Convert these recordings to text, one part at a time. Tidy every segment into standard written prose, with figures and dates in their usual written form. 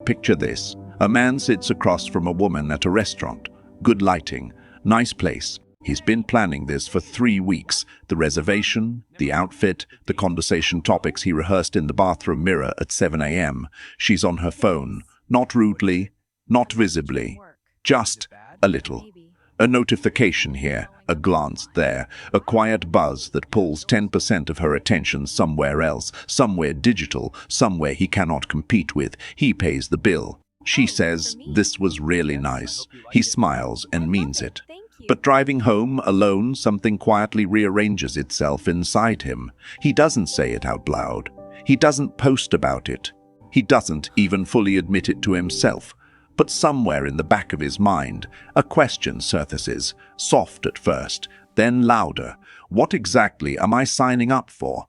picture this. A man sits across from a woman at a restaurant. Good lighting, nice place. He's been planning this for 3 weeks. The reservation, the outfit, the conversation topics he rehearsed in the bathroom mirror at 7 a.m. She's on her phone. Not rudely, not visibly. Just a little. A notification here, a glance there, a quiet buzz that pulls 10% of her attention somewhere else, somewhere digital, somewhere he cannot compete with. He pays the bill. She says, "This was really nice." He smiles and means it. But driving home alone, something quietly rearranges itself inside him. He doesn't say it out loud. He doesn't post about it. He doesn't even fully admit it to himself. But somewhere in the back of his mind, a question surfaces, soft at first, then louder. What exactly am I signing up for?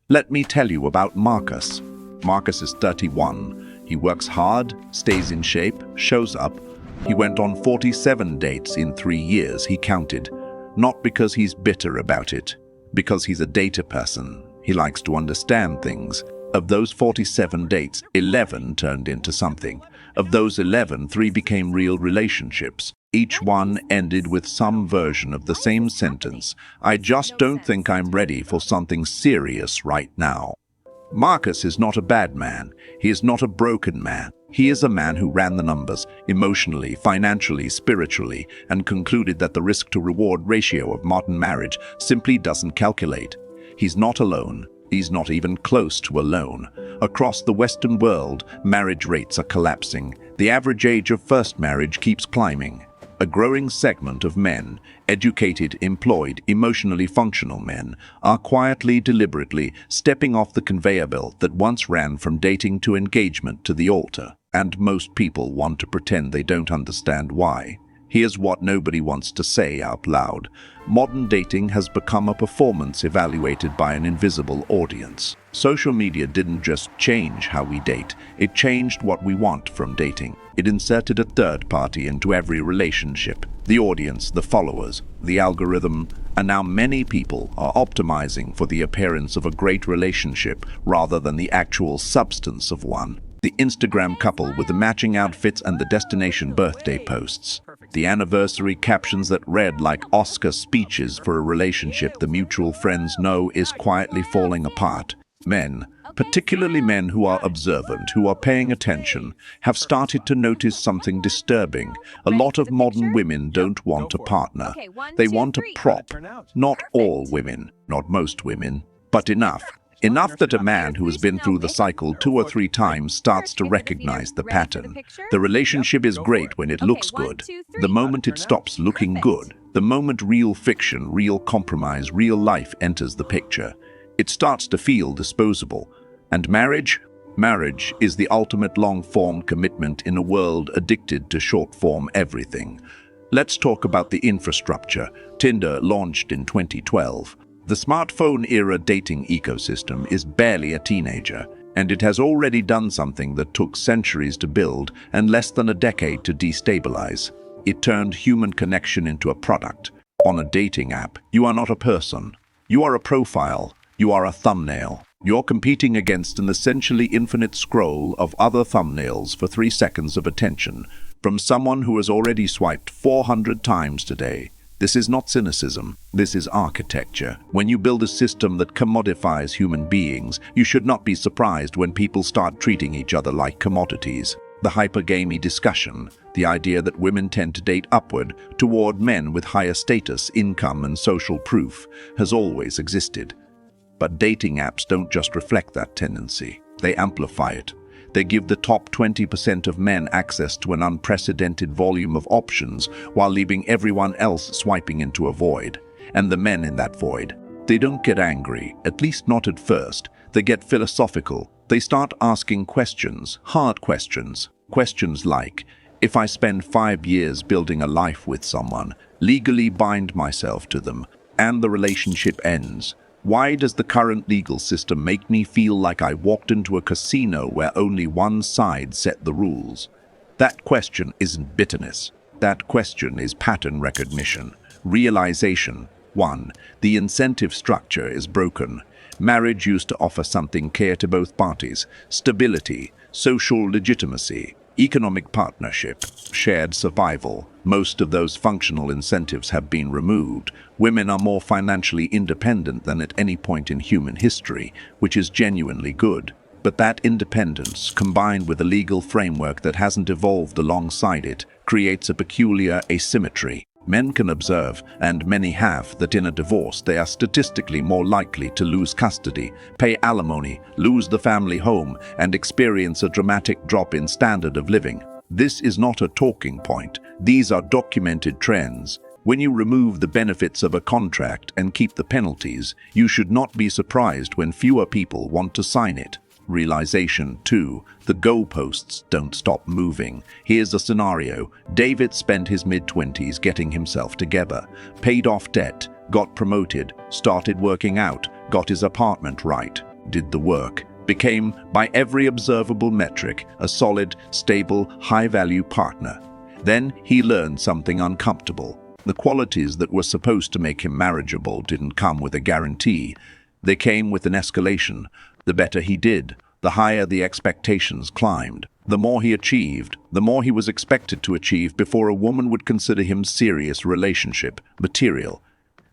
Let me tell you about Marcus. Marcus is 31. He works hard, stays in shape, shows up. He went on 47 dates in 3 years, he counted. Not because he's bitter about it, because he's a data person. He likes to understand things. Of those 47 dates, 11 turned into something. Of those 11, 3 became real relationships. Each one ended with some version of the same sentence. "I just don't think I'm ready for something serious right now." Marcus is not a bad man. He is not a broken man. He is a man who ran the numbers, emotionally, financially, spiritually, and concluded that the risk-to-reward ratio of modern marriage simply doesn't calculate. He's not alone. He's not even close to alone. Across the Western world, marriage rates are collapsing. The average age of first marriage keeps climbing. A growing segment of men, educated, employed, emotionally functional men, are quietly, deliberately stepping off the conveyor belt that once ran from dating to engagement to the altar. And most people want to pretend they don't understand why. Here's what nobody wants to say out loud. Modern dating has become a performance evaluated by an invisible audience. Social media didn't just change how we date, it changed what we want from dating. It inserted a third party into every relationship. The audience, the followers, the algorithm, and now many people are optimizing for the appearance of a great relationship rather than the actual substance of one. The Instagram couple with the matching outfits and the destination birthday posts. The anniversary captions that read like Oscar speeches for a relationship the mutual friends know is quietly falling apart. Men, particularly men who are observant, who are paying attention, have started to notice something disturbing. A lot of modern women don't want a partner. They want a prop. Not all women, not most women, but enough. Enough that a man who has been through the cycle 2 or 3 times starts to recognize the pattern. The relationship is great when it looks good. The moment it stops looking good, the moment real fiction, real compromise, real life enters the picture, it starts to feel disposable. And marriage? Marriage is the ultimate long-form commitment in a world addicted to short-form everything. Let's talk about the infrastructure. Tinder launched in 2012. The smartphone-era dating ecosystem is barely a teenager, and it has already done something that took centuries to build and less than a decade to destabilize. It turned human connection into a product. On a dating app, you are not a person. You are a profile. You are a thumbnail. You're competing against an essentially infinite scroll of other thumbnails for 3 seconds of attention from someone who has already swiped 400 times today. This is not cynicism. This is architecture. When you build a system that commodifies human beings, you should not be surprised when people start treating each other like commodities. The hypergamy discussion, the idea that women tend to date upward toward men with higher status, income, and social proof, has always existed. But dating apps don't just reflect that tendency. They amplify it. They give the top 20% of men access to an unprecedented volume of options while leaving everyone else swiping into a void. And the men in that void, they don't get angry, at least not at first. They get philosophical. They start asking questions, hard questions. Questions like, if I spend 5 years building a life with someone, legally bind myself to them, and the relationship ends, why does the current legal system make me feel like I walked into a casino where only one side set the rules? That question isn't bitterness. That question is pattern recognition, realization. 1. The incentive structure is broken. Marriage used to offer something clear to both parties: stability, social legitimacy. Economic partnership, shared survival, most of those functional incentives have been removed. Women are more financially independent than at any point in human history, which is genuinely good. But that independence, combined with a legal framework that hasn't evolved alongside it, creates a peculiar asymmetry. Men can observe, and many have, that in a divorce they are statistically more likely to lose custody, pay alimony, lose the family home, and experience a dramatic drop in standard of living. This is not a talking point. These are documented trends. When you remove the benefits of a contract and keep the penalties, you should not be surprised when fewer people want to sign it. Realization 2. The goalposts don't stop moving. Here's a scenario. David spent his mid-20s getting himself together, paid off debt, got promoted, started working out, got his apartment right, did the work, became, by every observable metric, a solid, stable, high-value partner. Then he learned something uncomfortable. The qualities that were supposed to make him marriageable didn't come with a guarantee. They came with an escalation. The better he did, the higher the expectations climbed. The more he achieved, the more he was expected to achieve before a woman would consider him serious relationship material.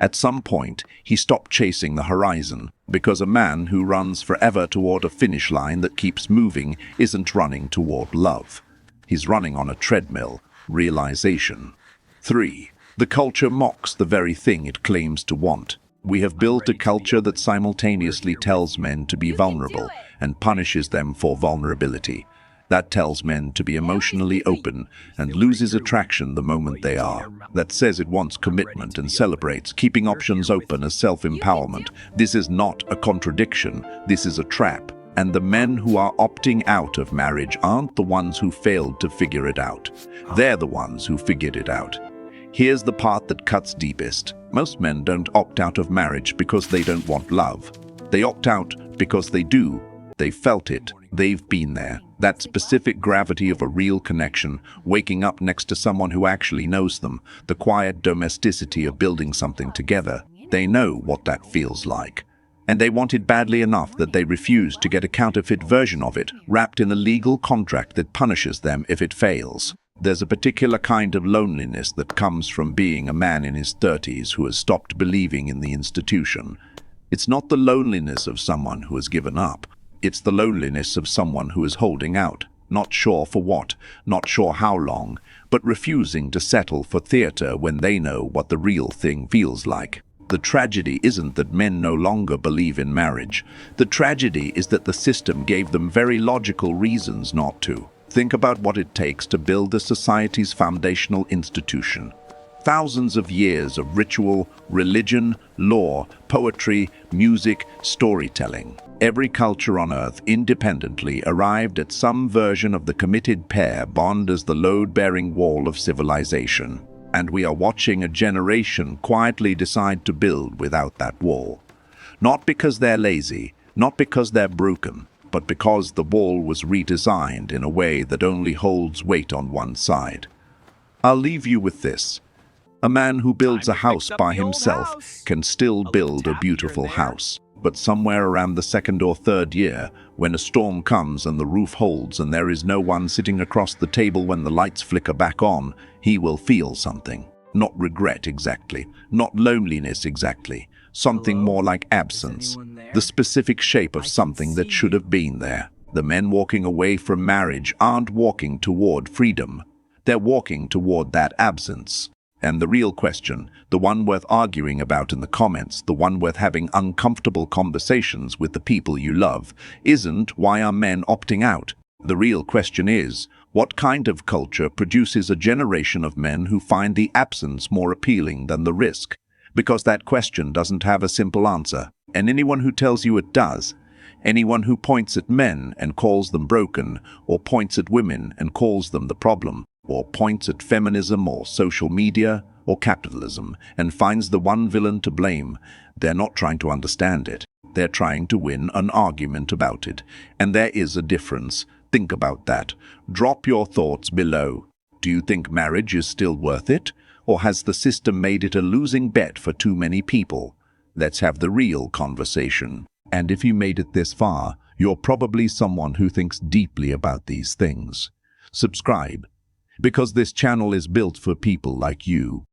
At some point, he stopped chasing the horizon, because a man who runs forever toward a finish line that keeps moving isn't running toward love. He's running on a treadmill. Realization 3. The culture mocks the very thing it claims to want. We have built a culture that simultaneously tells men to be vulnerable and punishes them for vulnerability. That tells men to be emotionally open and loses attraction the moment they are. That says it wants commitment and celebrates keeping options open as self-empowerment. This is not a contradiction. This is a trap. And the men who are opting out of marriage aren't the ones who failed to figure it out. They're the ones who figured it out. Here's the part that cuts deepest. Most men don't opt out of marriage because they don't want love. They opt out because they do. They've felt it. They've been there. That specific gravity of a real connection, waking up next to someone who actually knows them, the quiet domesticity of building something together. They know what that feels like. And they want it badly enough that they refuse to get a counterfeit version of it, wrapped in a legal contract that punishes them if it fails. There's a particular kind of loneliness that comes from being a man in his 30s who has stopped believing in the institution. It's not the loneliness of someone who has given up. It's the loneliness of someone who is holding out, not sure for what, not sure how long, but refusing to settle for theater when they know what the real thing feels like. The tragedy isn't that men no longer believe in marriage. The tragedy is that the system gave them very logical reasons not to. Think about what it takes to build a society's foundational institution. Thousands of years of ritual, religion, law, poetry, music, storytelling. Every culture on Earth independently arrived at some version of the committed pair bond as the load-bearing wall of civilization. And we are watching a generation quietly decide to build without that wall. Not because they're lazy, not because they're broken, but because the wall was redesigned in a way that only holds weight on one side. I'll leave you with this. A man who builds a house by himself can still build a beautiful house. But somewhere around the second or third year, when a storm comes and the roof holds and there is no one sitting across the table when the lights flicker back on, he will feel something. Not regret exactly, not loneliness exactly, something more like absence, the specific shape of something that should have been there. The men walking away from marriage aren't walking toward freedom. They're walking toward that absence. And the real question, the one worth arguing about in the comments, the one worth having uncomfortable conversations with the people you love, isn't why are men opting out? The real question is, what kind of culture produces a generation of men who find the absence more appealing than the risk? Because that question doesn't have a simple answer, and anyone who tells you it does, anyone who points at men and calls them broken, or points at women and calls them the problem, or points at feminism or social media or capitalism and finds the one villain to blame, they're not trying to understand it. They're trying to win an argument about it. And there is a difference. Think about that. Drop your thoughts below. Do you think marriage is still worth it? Or has the system made it a losing bet for too many people? Let's have the real conversation. And if you made it this far, you're probably someone who thinks deeply about these things. subscribe. Because this channel is built for people like you.